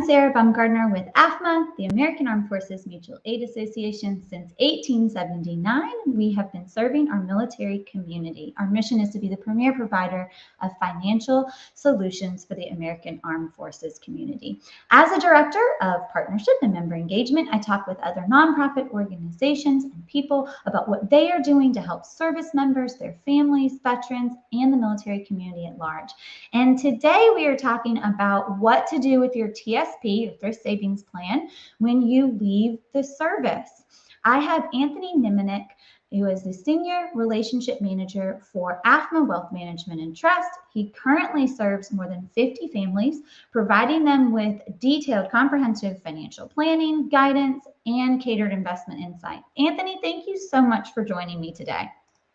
Sarah Bumgardner with AAFMAA, the American Armed Forces Mutual Aid Association. Since 1879, we have been serving our military community. Our mission is to be the premier provider of financial solutions for the American Armed Forces community. As a director of partnership and member engagement, I talk with other nonprofit organizations and people about what they are doing to help service members, their families, veterans, and the military community at large. And today we are talking about what to do with your TSP, your Thrift Savings Plan, when you leave the service. I have Anthony Nemanic, who is the Senior Relationship Manager for AAFMAA Wealth Management Trust. He currently serves more than 50 families, providing them with detailed, comprehensive financial planning, guidance, and catered investment insight. Anthony, thank you so much for joining me today.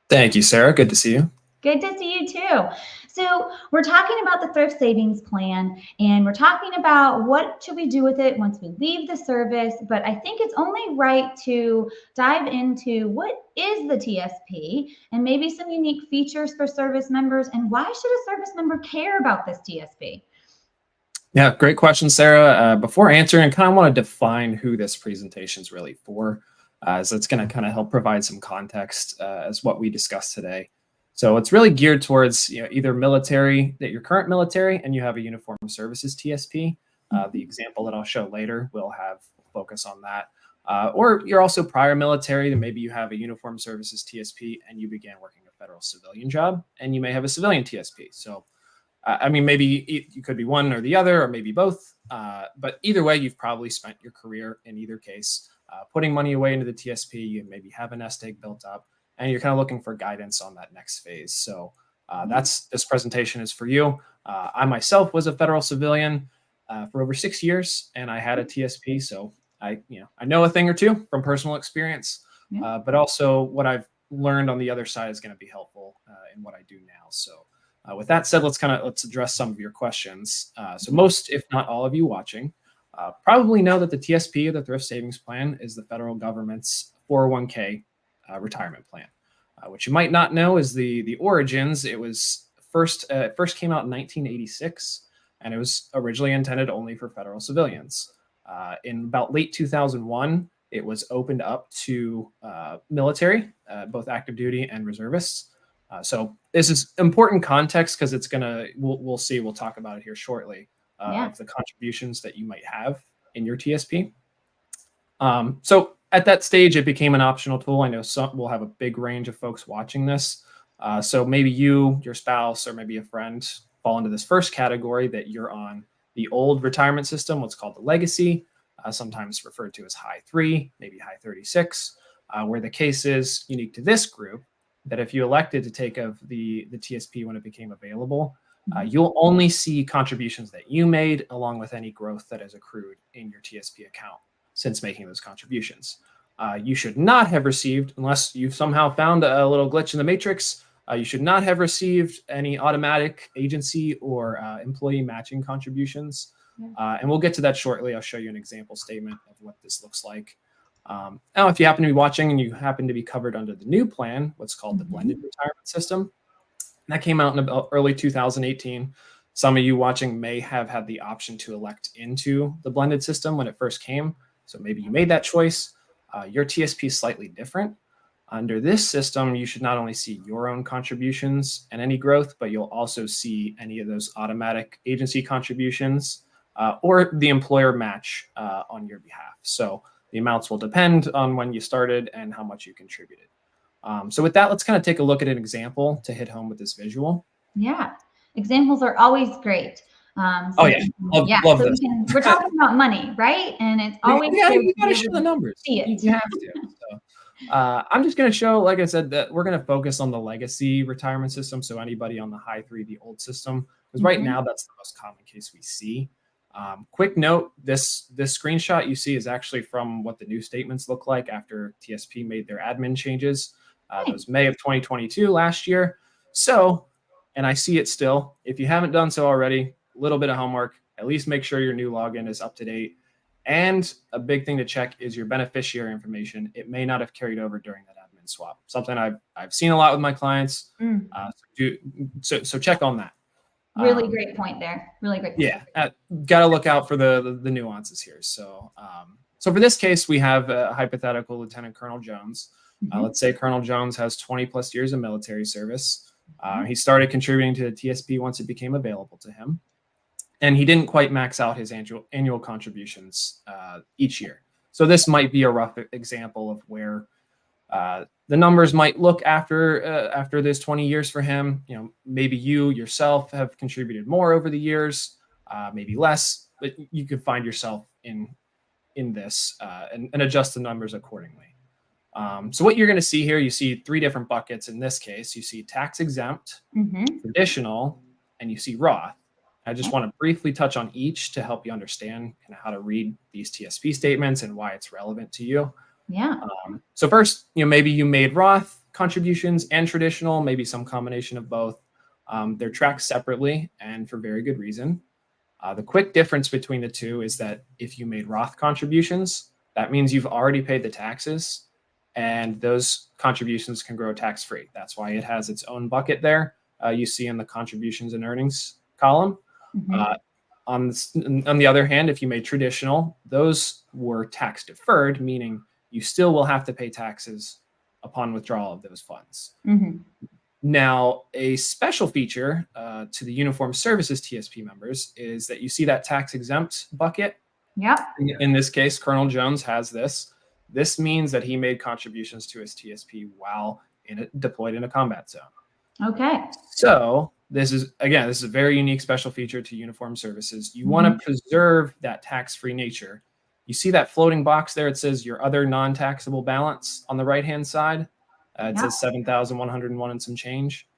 Thank you, Sarah. Good to see you. Good to see you too. So we're talking about the Thrift Savings Plan, and we're talking about what should we do with it once we leave the service. But I think it's only right to dive into what is the TSP and maybe some unique features for service members, and why should a service member care about this TSP? Yeah, great question, Sarah. Before answering, I kind of want to define who this presentation is really for, as it's going to kind of help provide some context as what we discussed today. So it's really geared towards either military, that you're current military and you have a uniform services TSP. The example that I'll show later will have focus on that. Or you're also prior military, that maybe you have a uniform services TSP and you began working a federal civilian job and you may have a civilian TSP. So, I mean, maybe you could be one or the other, or maybe both. But either way, you've probably spent your career in either case, putting money away into the TSP. You maybe have a nest egg built up, and you're kind of looking for guidance on that next phase. So this presentation is for you. I myself was a federal civilian for over 6 years, and I had a TSP. So I know a thing or two from personal experience, but also what I've learned on the other side is going to be helpful in what I do now. So with that said, let's address some of your questions. So most, if not all of you watching, probably know that the TSP, or the Thrift Savings Plan, is the federal government's 401k retirement plan. What you might not know is the origins. It was first came out in 1986, and it was originally intended only for federal civilians. In about late 2001, it was opened up to military, both active duty and reservists. So this is important context because it's we'll see. We'll talk about it here shortly of the contributions that you might have in your TSP. So at that stage, it became an optional tool. I know some will have a big range of folks watching this. So maybe you, your spouse, or maybe a friend fall into this first category, that you're on the old retirement system, what's called the legacy, sometimes referred to as High 3, maybe High 36, where the case is unique to this group, that if you elected to take of the TSP when it became available, you'll only see contributions that you made, along with any growth that is accrued in your TSP account since making those contributions. You should not have received, unless you've somehow found a little glitch in the matrix, you should not have received any automatic agency or employee matching contributions. And we'll get to that shortly. I'll show you an example statement of what this looks like. Now, if you happen to be watching and you happen to be covered under the new plan, what's called the blended retirement system, that came out in about early 2018. Some of you watching may have had the option to elect into the blended system when it first came. So maybe you made that choice. Your TSP is slightly different. Under this system, you should not only see your own contributions and any growth, but you'll also see any of those automatic agency contributions or the employer match on your behalf. So the amounts will depend on when you started and how much you contributed. So with that, let's kind of take a look at an example to hit home with this visual. Yeah, examples are always great. Love so this. We're talking about money, right? And it's always you got to show the numbers. See it. You have to. So, I'm just going to show, like I said, that we're going to focus on the legacy retirement system. So anybody on the High 3, the old system, because right now that's the most common case we see. Quick note: this screenshot you see is actually from what the new statements look like after TSP made their admin changes. It was May of 2022 last year. So, and I see it still. If you haven't done so already, a little bit of homework. At least make sure your new login is up to date. And a big thing to check is your beneficiary information. It may not have carried over during that admin swap. Something I've seen a lot with my clients. So check on that. Really great point there. Really great point. Yeah, got to look out for the nuances here. So, so for this case, we have a hypothetical Lieutenant Colonel Jones. Let's say Colonel Jones has 20 plus years of military service. He started contributing to the TSP once it became available to him, and he didn't quite max out his annual contributions each year. So this might be a rough example of where the numbers might look after this 20 years for him. You know, maybe you yourself have contributed more over the years, maybe less, but you could find yourself in this and adjust the numbers accordingly. So what you're going to see here, you see 3 different buckets. In this case, you see tax exempt, traditional, and you see Roth. I just want to briefly touch on each to help you understand kind of how to read these TSP statements and why it's relevant to you. Yeah. So first, maybe you made Roth contributions and traditional, maybe some combination of both. They're tracked separately and for very good reason. The quick difference between the two is that if you made Roth contributions, that means you've already paid the taxes, and those contributions can grow tax-free. That's why it has its own bucket there. You see in the contributions and earnings column. On the other hand, if you made traditional, those were tax deferred, meaning you still will have to pay taxes upon withdrawal of those funds. Now, a special feature to the Uniform Services TSP members is that you see that tax exempt bucket. Yeah. In this case, Colonel Jones has this. This means that he made contributions to his TSP while deployed in a combat zone. Okay. So this is a very unique special feature to Uniform Services. You want to preserve that tax-free nature. You see that floating box there? It says your other non-taxable balance on the right-hand side. It says 7,101 and some change.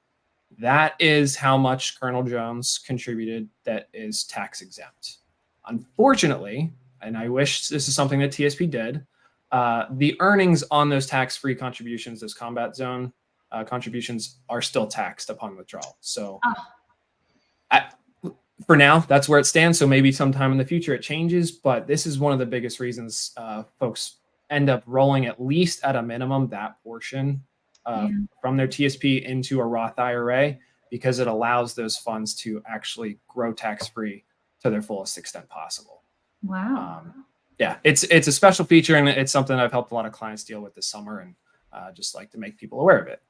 That is how much Colonel Jones contributed that is tax exempt. Unfortunately, and I wish this is something that TSP did, the earnings on those tax-free contributions, those combat zone contributions, are still taxed upon withdrawal. So for now, that's where it stands. So maybe sometime in the future it changes, but this is one of the biggest reasons folks end up rolling at least at a minimum that portion from their TSP into a Roth IRA, because it allows those funds to actually grow tax-free to their fullest extent possible. Wow. Yeah, it's a special feature, and it's something I've helped a lot of clients deal with this summer, and just like to make people aware of it.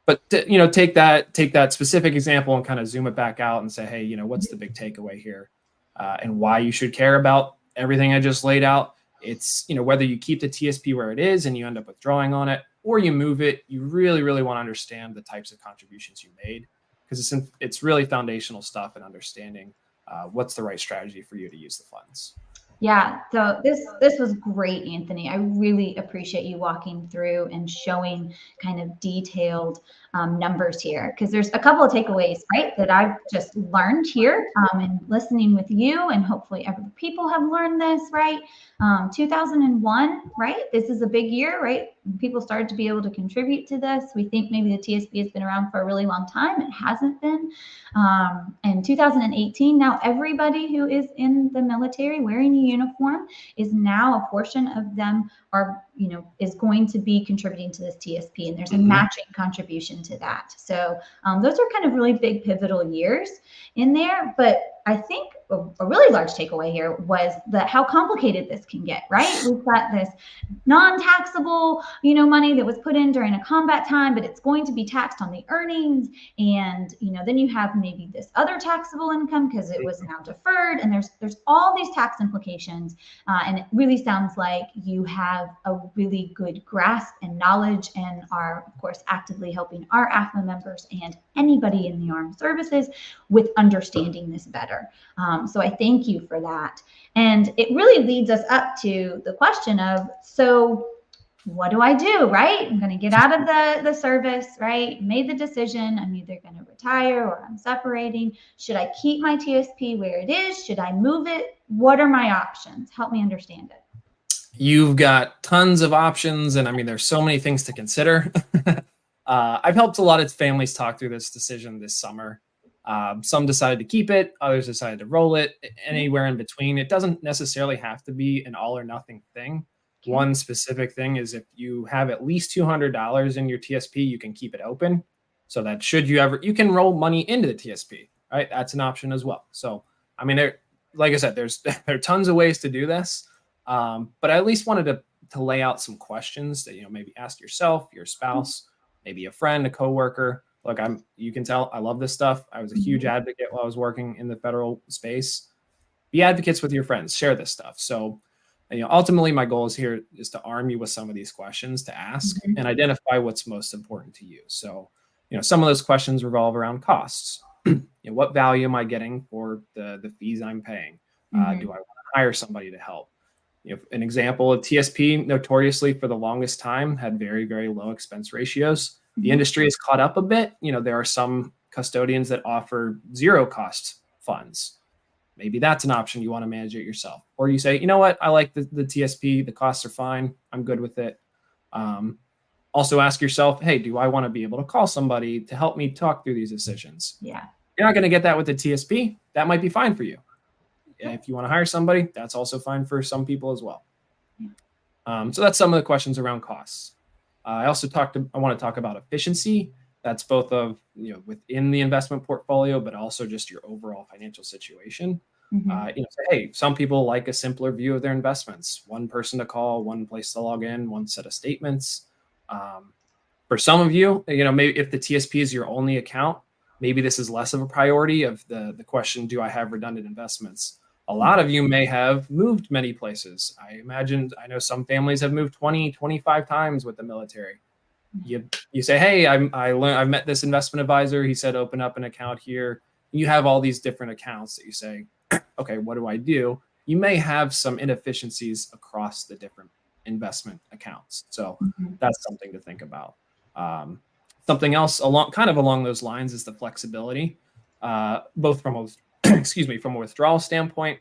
But take that specific example and kind of zoom it back out and say, hey, what's the big takeaway here, and why you should care about everything I just laid out. It's whether you keep the TSP where it is and you end up withdrawing on it, or you move it. You really, really want to understand the types of contributions you made, because it's really foundational stuff and understanding what's the right strategy for you to use the funds. Yeah, so this was great, Anthony. I really appreciate you walking through and showing kind of detailed numbers here, because there's a couple of takeaways, right, that I've just learned here and listening with you, and hopefully other people have learned this, right? 2001, right? This is a big year, right? People started to be able to contribute to this. We think maybe the TSP has been around for a really long time. It hasn't been. And 2018, now everybody who is in the military wearing a uniform is now a portion of them are, is going to be contributing to this TSP, and there's a matching contribution to that. So those are kind of really big pivotal years in there. But I think a really large takeaway here was how complicated this can get, right? We've got this non-taxable, money that was put in during a combat time, but it's going to be taxed on the earnings. And, then you have maybe this other taxable income because it was now deferred, and there's all these tax implications. And it really sounds like you have a really good grasp and knowledge, and are, of course, actively helping our AAFMAA members and anybody in the armed services with understanding this better. So I thank you for that. And it really leads us up to the question of, so what do I do, right? I'm going to get out of the service, right? Made the decision. I'm either going to retire or I'm separating. Should I keep my TSP where it is? Should I move it? What are my options? Help me understand it. You've got tons of options, and there's so many things to consider. I've helped a lot of families talk through this decision this summer. Some decided to keep it, others decided to roll it, anywhere in between. It doesn't necessarily have to be an all or nothing thing. Okay. One specific thing is if you have at least $200 in your TSP, you can keep it open. so that should you ever, you can roll money into the TSP, right? That's an option as well. So, I mean, like I said, there are tons of ways to do this, but I at least wanted to lay out some questions that, maybe ask yourself, your spouse, maybe a friend, a coworker. Look, you can tell I love this stuff. I was a huge advocate while I was working in the federal space. Be advocates with your friends, share this stuff. So, ultimately my goal is to arm you with some of these questions to ask and identify what's most important to you. So, some of those questions revolve around costs. What value am I getting for the fees I'm paying? Do I want to hire somebody to help? An example of TSP notoriously for the longest time had very, very low expense ratios. The industry has caught up a bit. There are some custodians that offer zero cost funds. Maybe that's an option. You want to manage it yourself. Or you say, you know what? I like the TSP. The costs are fine. I'm good with it. Also ask yourself, hey, do I want to be able to call somebody to help me talk through these decisions? Yeah. You're not going to get that with the TSP. That might be fine for you. If you want to hire somebody, that's also fine for some people as well. So that's some of the questions around costs. I want to talk about efficiency. That's both of, within the investment portfolio, but also just your overall financial situation. Hey, some people like a simpler view of their investments. One person to call, one place to log in, one set of statements. For some of you, maybe if the TSP is your only account, maybe this is less of a priority of the question, do I have redundant investments? A lot of you may have moved many places. I know some families have moved 20, 25 times with the military. You say, hey, I've met this investment advisor. He said, open up an account here. You have all these different accounts that you say, okay, what do I do? You may have some inefficiencies across the different investment accounts. So that's something to think about. Something else along those lines is the flexibility, both from a withdrawal standpoint,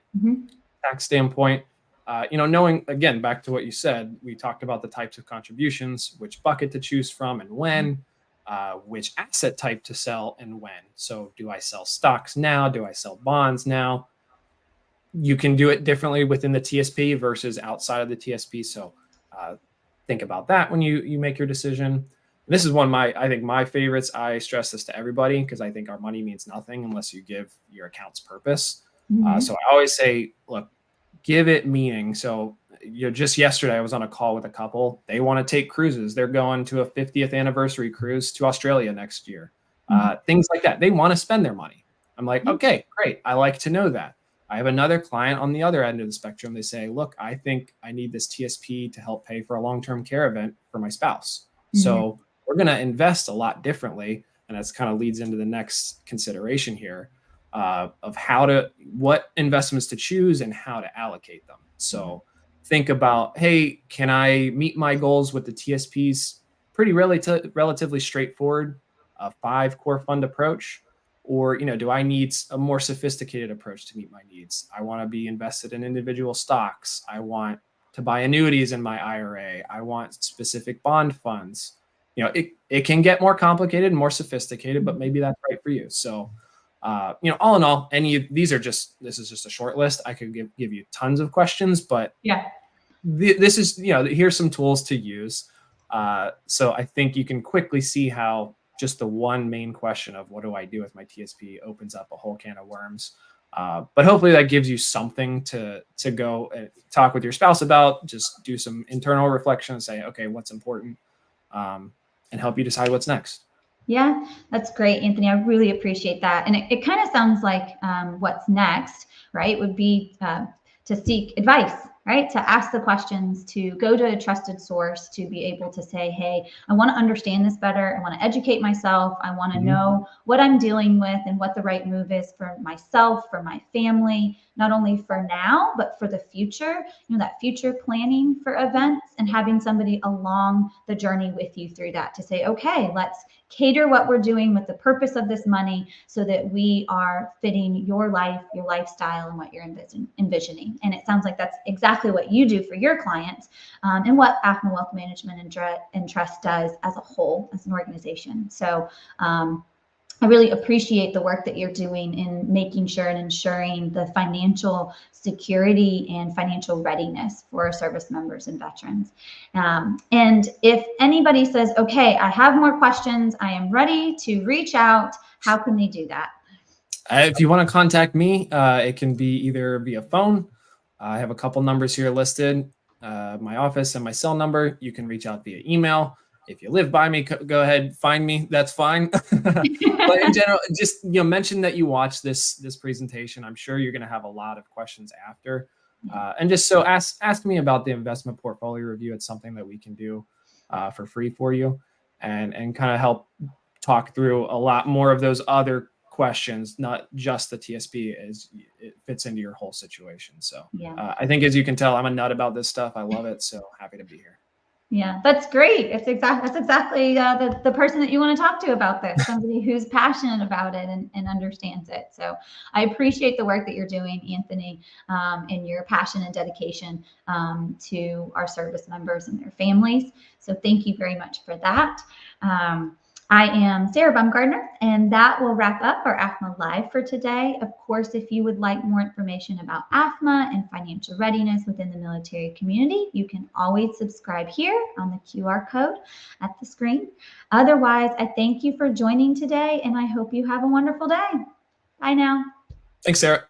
tax standpoint. Knowing, again, back to what you said, we talked about the types of contributions, which bucket to choose from and when, which asset type to sell and when. So do I sell stocks now? Do I sell bonds now? You can do it differently within the TSP versus outside of the TSP. So think about that when you make your decision. This is one of my favorites. I stress this to everybody because I think our money means nothing unless you give your accounts purpose. So I always say, look, give it meaning. So, just yesterday I was on a call with a couple. They want to take cruises. They're going to a 50th anniversary cruise to Australia next year. Things like that. They want to spend their money. I'm like, okay, great. I like to know that. I have another client on the other end of the spectrum. They say, look, I think I need this TSP to help pay for a long-term care event for my spouse. So we're going to invest a lot differently. And that's kind of leads into the next consideration here of what investments to choose and how to allocate them. So think about, hey, can I meet my goals with the TSPs? Pretty relatively straightforward, 5 core fund approach. Or, do I need a more sophisticated approach to meet my needs? I want to be invested in individual stocks. I want to buy annuities in my IRA. I want specific bond funds. It can get more complicated and more sophisticated, but maybe that's right for you. So, all in all, this is just a short list. I could give you tons of questions, but this is, here's some tools to use. So I think you can quickly see how just the one main question of what do I do with my TSP opens up a whole can of worms. But hopefully that gives you something to go and talk with your spouse about, just do some internal reflection and say, okay, what's important, and help you decide what's next. Yeah, that's great, Anthony. I really appreciate that. And it kind of sounds like what's next, right, would be to seek advice, right? To ask the questions, to go to a trusted source, to be able to say, hey, I want to understand this better. I want to educate myself. I want to know what I'm dealing with and what the right move is for myself, for my family, not only for now, but for the future, that future planning for events and having somebody along the journey with you through that to say, okay, let's cater what we're doing with the purpose of this money so that we are fitting your life, your lifestyle, and what you're envisioning. And it sounds like that's exactly what you do for your clients, and what AAFMAA Wealth Management and Trust does as a whole, as an organization. So I really appreciate the work that you're doing in making sure and ensuring the financial security and financial readiness for our service members and veterans. And if anybody says, okay, I have more questions, I am ready to reach out, how can they do that? If you want to contact me, it can be either via phone. I have a couple numbers here listed, my office and my cell number. You can reach out via email. If you live by me, go ahead, find me. That's fine. But in general, just mention that you watched this presentation. I'm sure you're going to have a lot of questions after. And just so ask me about the investment portfolio review. It's something that we can do for free for you, and kind of help talk through a lot more of those other questions, not just the TSP, as it fits into your whole situation. So I think, as you can tell, I'm a nut about this stuff. I love it. So happy to be here. Yeah, that's great. That's exactly the person that you want to talk to about this, somebody who's passionate about it and understands it. So I appreciate the work that you're doing, Anthony, and your passion and dedication to our service members and their families. So thank you very much for that. I am Sarah Bumgardner, and that will wrap up our AAFMAA Live for today. Of course, if you would like more information about AAFMAA and financial readiness within the military community, you can always subscribe here on the QR code at the screen. Otherwise, I thank you for joining today, and I hope you have a wonderful day. Bye now. Thanks, Sarah.